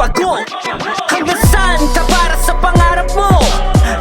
mabago? Hanggang saan ka para sa pangarap mo?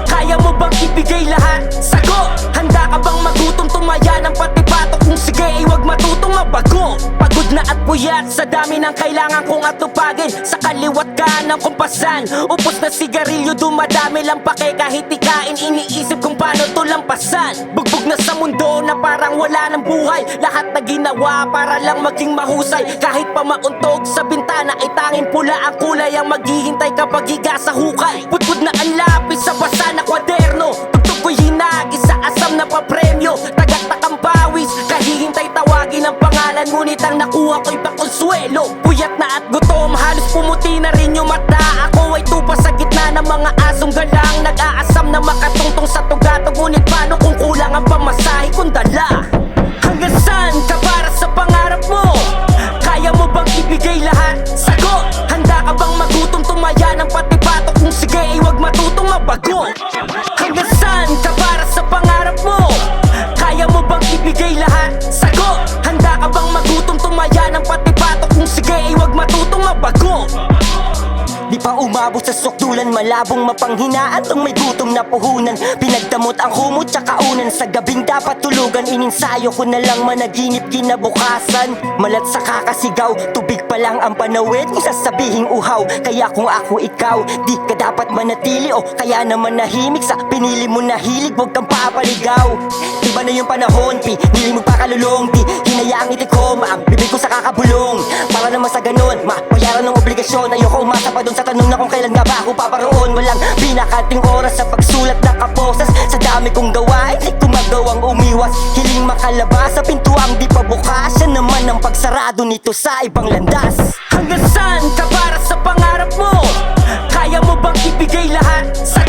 Kaya mo bang ibigay lahat? Sagot! Handa ka bang magutom tumaya ng pati-patok? Kung sige ay huwag matutong mabago. Pagod na at puyat sa dami ng kailangan kong atupagin. Sa kaliwat ka ng kumpasan, upos na sigarilyo dumadami lang pake. Kahit ikain iniisip kung paano to lampasan. Bugbog na sa mundo na parang wala ng buhay. Lahat na ginawa para lang maging mahusay. Kahit pa mauntog sa bintana ay tanging pula ang kulay ang maghihintay kapag higa sa hukay. Putput na ang lapis sa basa na kwaderno. Tugtog ko'y hinagis sa asam na papremyo. Tagaktak ang pawis, kahihintay tawagin ang pangalan. Ngunit ang nakuha ko'y pakonsuelo. Puyat na at gutom, halos pumuti na rin yung mata. Ako ay tupa sa gitna ng mga asong galang. Nag-aasam na makatungtong sa tugatog. Ngunit paano kung kulang ang pamasahe kong dala? Hanggang saan ka para sa pangarap mo? Kaya mo bang ibigay lahat? Sagot! Handa ka bang magutom tumaya ng pati-patok? Kung sige ay huwag matutong mabago. Hanggang saan ka para sa pangarap mo? Kaya mo bang ibigay lahat? Sagot! Handa ka bang magutom tumaya ng pati-patok? Kung sige ay huwag matutong mabago. Di pa umabot sa sukdulan, malabong mapanghinaan tong may gutom na puhunan. Pinagdamot ang humot tsaka unan. Sa gabing dapat tulugan, ininsayo ko na lang managinip kinabukasan. Malat sa kakasigaw, tubig pa lang ang panawid. Kung sasabihing uhaw, kaya kung ako ikaw, di ka dapat manatili o kaya naman nahimik sa pinili mo na hilig. Huwag kang papaligaw. Iba na yung panahon, nilimog pa kalulong. Di hinayaang itikoma ang bibig ko sa kakabulong. Para naman sa ganun, mapayaran ng obligasyon. Ayoko umasa pa dun sa tanong na kung kailan nga ba ako paparoon. Walang binakanting oras sa pagsulat na kaposas. Sa dami kong gawain, di ko magawang umiwas. Hiling makalabas sa pintuang di pa bukas. Yan naman ang pagsarado nito sa ibang landas. Hanggang saan ka para sa pangarap mo? Kaya mo bang ibigay lahat? Sa